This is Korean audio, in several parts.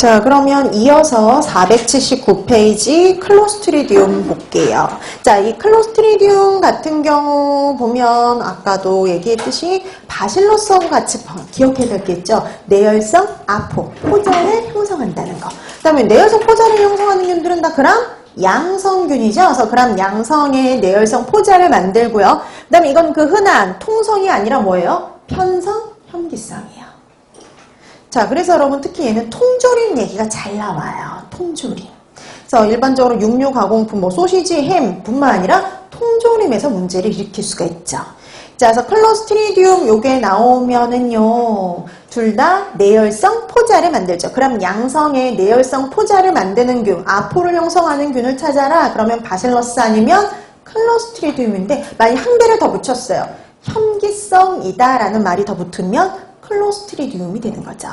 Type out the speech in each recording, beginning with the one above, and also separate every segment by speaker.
Speaker 1: 자, 그러면 이어서 479페이지 클로스트리디움 볼게요. 자, 이 클로스트리디움 같은 경우 보면 아까도 얘기했듯이 바실러스하고 같이 기억해야 될 게 있죠. 내열성 아포, 포자를 형성한다는 거. 그 다음에 내열성 포자를 형성하는 균들은 다 그람 양성균이죠. 그래서 그람 양성의 내열성 포자를 만들고요. 그 다음에 이건 그 흔한 통성이 아니라 뭐예요? 편성 현기성이에요. 자, 그래서 여러분 특히 얘는 통조림 얘기가 잘 나와요. 통조림. 그래서 일반적으로 육류 가공품, 뭐 소시지, 햄 뿐만 아니라 통조림에서 문제를 일으킬 수가 있죠. 자, 그래서 클로스트리디움 요게 나오면은요, 둘 다 내열성 포자를 만들죠. 그럼 양성의 내열성 포자를 만드는 균, 아포를 형성하는 균을 찾아라. 그러면 바실러스 아니면 클로스트리디움인데 만약 한 개를 더 붙였어요. 현기성이다라는 말이 더 붙으면 클로스트리디움이 되는 거죠.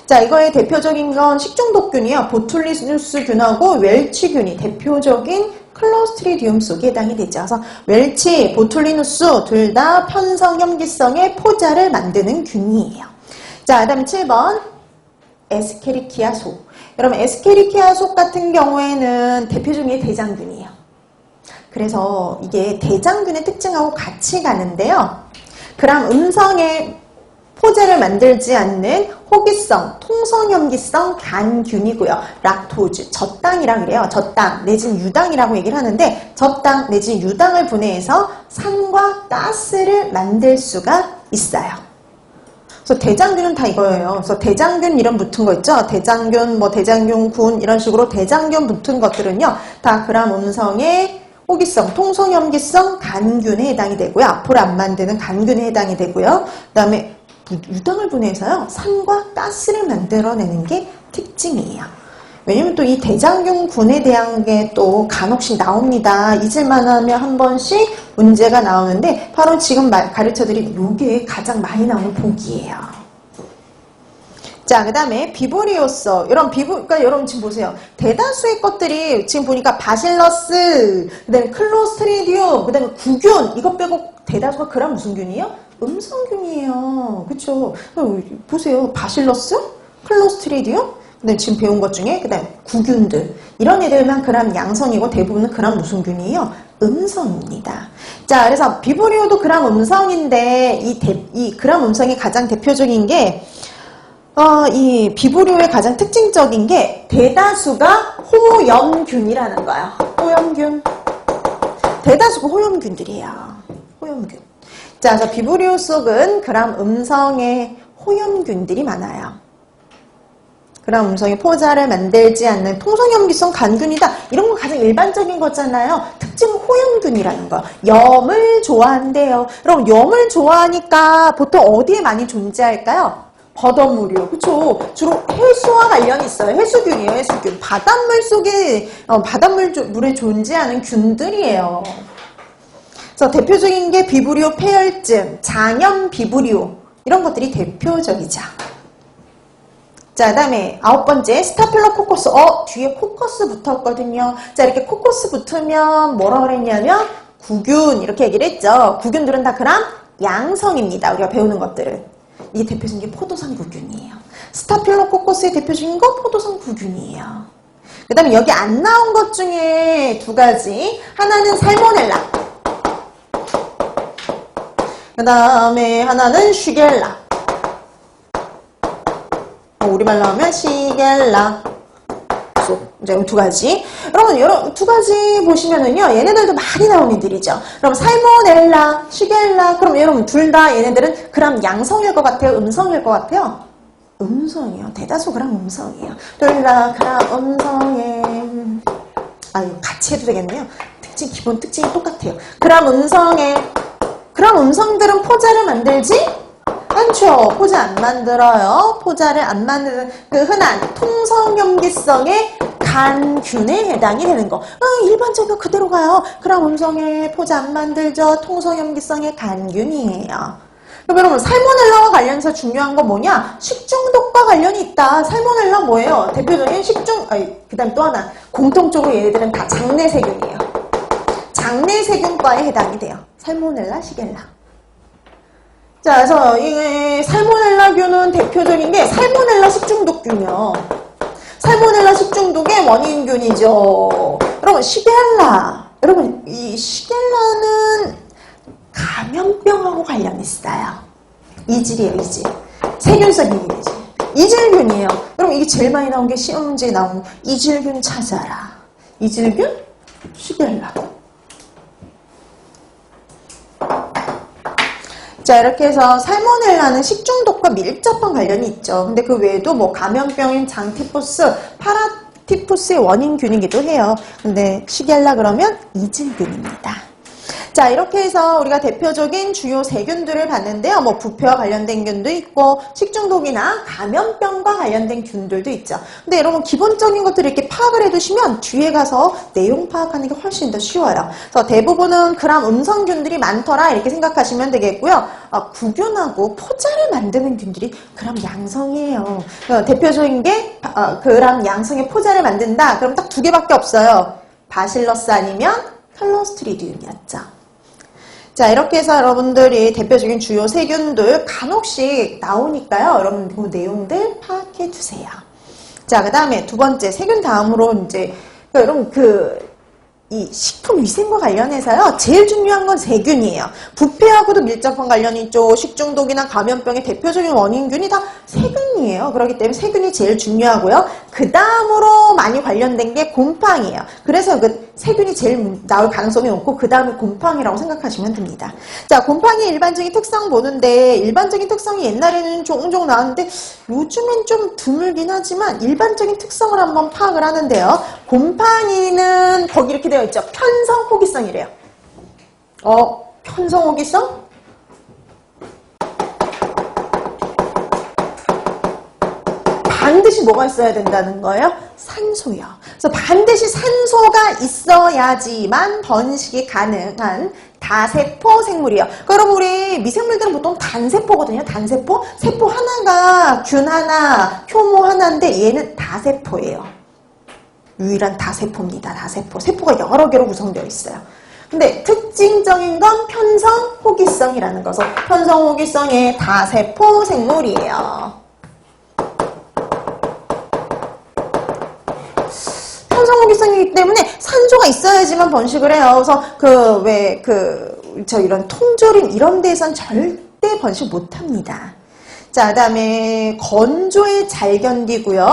Speaker 1: 자, 이거의 대표적인 건 식중독균이요. 보툴리누스균하고 웰치균이 대표적인 클로스트리디움 속에 해당이 되죠. 그래서 웰치, 보툴리누스 둘 다 편성 현기성의 포자를 만드는 균이에요. 자, 그 다음에 7번 에스케리키아 속. 여러분 에스케리키아 속 같은 경우에는 대표적인 게 대장균이에요. 그래서 이게 대장균의 특징하고 같이 가는데요. 그럼 음성의 포자를 만들지 않는 호기성, 통성염기성 간균이고요. 락토즈, 젖당이라 그래요. 젖당 내지는 유당이라고 얘기를 하는데 젖당 내지는 유당을 분해해서 산과 가스를 만들 수가 있어요. 그래서 대장균은 다 이거예요. 그래서 대장균 이름 붙은 거 있죠. 대장균, 뭐 대장균군 이런 식으로 대장균 붙은 것들은요. 다 그람 음성의 호기성, 통성염기성 간균에 해당이 되고요. 아포를 안 만드는 간균에 해당이 되고요. 그 다음에 유당을 분해해서요. 산과 가스를 만들어내는 게 특징이에요. 왜냐면 또 이 대장균군에 대한 게 또 간혹씩 나옵니다. 잊을만 하면 한 번씩 문제가 나오는데 바로 지금 가르쳐드린 요게 가장 많이 나오는 복이에요. 자, 그 다음에 비보리오서. 그러니까 여러분 지금 보세요. 대다수의 것들이 지금 보니까 바실러스, 그 다음에 클로스트리디움, 그 다음에 구균, 이것 빼고 대다수가 그람 무슨 균이에요? 음성균이에요. 그쵸? 보세요. 바실러스, 클로스트리디움, 그다음에 지금 배운 것 중에 그다음 구균들 이런 애들만 그람 양성이고 대부분은 그람 무슨 균이에요? 음성입니다. 자, 그래서 비보리오도 그람 음성인데 이 그람 음성이 가장 대표적인 게 이 비보리오의 가장 특징적인 게 대다수가 호염균이라는 거예요. 호염균. 대다수가 호염균들이에요. 호염균. 자, 그래서 비브리오 속은 그람 음성의 호염균들이 많아요. 그람 음성의 포자를 만들지 않는 통성염기성 간균이다. 이런 거 가장 일반적인 거잖아요. 특징은 호염균이라는 거. 염을 좋아한대요. 그럼 염을 좋아하니까 보통 어디에 많이 존재할까요? 버더물이요. 그쵸? 주로 해수와 관련이 있어요. 해수균이에요. 해수균. 바닷물 속에, 바닷물에 존재하는 균들이에요. 그래서 대표적인 게 비브리오 폐혈증, 장염 비브리오 이런 것들이 대표적이죠. 자, 그 다음에 9번째 스타필로코커스. 뒤에 코커스 붙었거든요. 자, 이렇게 코커스 붙으면 뭐라 그랬냐면 구균 이렇게 얘기를 했죠. 구균들은 다 그람 양성입니다. 우리가 배우는 것들은. 이게 대표적인 게 포도상 구균이에요. 스타필로코커스의 대표적인 건 포도상 구균이에요. 그 다음에 여기 안 나온 것 중에 두 가지. 하나는 살모넬라. 그 다음에 하나는 쉬겔라. 우리말로 하면 시겔라. 이제 두 가지. 여러분, 두 가지 보시면은요, 얘네들도 많이 나오는 애들이죠. 그럼 살모넬라, 쉬겔라. 그럼 여러분, 둘 다 얘네들은 그람 양성일 것 같아요? 음성일 것 같아요? 음성이요. 대다수 그람 음성이에요. 둘 다 그람 음성에. 이거 같이 해도 되겠네요. 기본 특징이 똑같아요. 그람 음성에. 그럼 음성들은 포자를 만들지 않죠. 포자 안 만들어요. 포자를 안 만드는 그 흔한 통성염기성의 간균에 해당이 되는 거. 일반적으로 그대로 가요. 그럼 음성에 포자 안 만들죠. 통성염기성의 간균이에요. 그럼 여러분 살모넬라와 관련해서 중요한 건 뭐냐? 식중독과 관련이 있다. 살모넬라 뭐예요? 대표적인 그 다음 또 하나. 공통적으로 얘네들은 다 장내세균이에요. 장내세균과에 해당이 돼요. 살모넬라, 시겔라. 자, 그래서 이 살모넬라균은 대표적인 게 살모넬라 식중독균이요. 원인균이죠. 여러분, 시겔라. 여러분, 이 시겔라는 감염병하고 관련이 있어요. 이질이에요, 이질. 세균성 이미지. 이질균이에요. 여러분, 이게 제일 많이 나온 게 시험 문제에 나온 이질균 찾아라. 이질균? 시겔라. 자, 이렇게 해서 살모넬라는 식중독과 밀접한 관련이 있죠. 근데 그 외에도 뭐 감염병인 장티푸스, 파라티푸스의 원인균이기도 해요. 근데 시겔라 그러면 이질균입니다. 자, 이렇게 해서 우리가 대표적인 주요 세균들을 봤는데요. 뭐 부패와 관련된 균도 있고 식중독이나 감염병과 관련된 균들도 있죠. 근데 여러분 기본적인 것들을 이렇게 파악을 해두시면 뒤에 가서 내용 파악하는 게 훨씬 더 쉬워요. 그래서 대부분은 그람 음성균들이 많더라 이렇게 생각하시면 되겠고요. 구균하고 포자를 만드는 균들이 그람 양성이에요. 대표적인 게 그람 양성의 포자를 만든다. 그럼 딱 두 개밖에 없어요. 바실러스 아니면 클로스트리디움이었죠. 자, 이렇게 해서 여러분들이 대표적인 주요 세균들 간혹씩 나오니까요. 여러분 그 내용들 파악해 두세요. 자, 그 다음에 두 번째 세균 다음으로 이제 여러분 이 식품위생과 관련해서요. 제일 중요한 건 세균이에요. 부패하고도 밀접한 관련이 있죠. 식중독이나 감염병의 대표적인 원인균이 다 세균이에요. 그렇기 때문에 세균이 제일 중요하고요. 그 다음으로 많이 관련된 게 곰팡이에요. 그래서 그 세균이 제일 나올 가능성이 높고 그 다음에 곰팡이라고 생각하시면 됩니다. 자, 곰팡이의 일반적인 특성 보는데 일반적인 특성이 옛날에는 종종 나왔는데 요즘엔 좀 드물긴 하지만 일반적인 특성을 한번 파악을 하는데요. 곰팡이는 거기 이렇게 되어 있죠. 편성 호기성이래요. 편성 호기성? 반드시 뭐가 있어야 된다는 거예요? 산소요. 그래서 반드시 산소가 있어야지만 번식이 가능한 다세포 생물이에요. 여러분 우리 미생물들은 보통 단세포거든요. 단세포. 세포 하나가 균 하나, 효모 하나인데 얘는 다세포예요. 유일한 다세포입니다. 다세포. 세포가 여러 개로 구성되어 있어요. 근데 특징적인 건 편성 호기성이라는 거죠. 편성 호기성의 다세포 생물이에요. 편성 호기성이기 때문에 산소가 있어야지만 번식을 해요. 그래서 이런 통조림 이런 데선 절대 번식 못 합니다. 자, 그 다음에 건조에 잘 견디고요.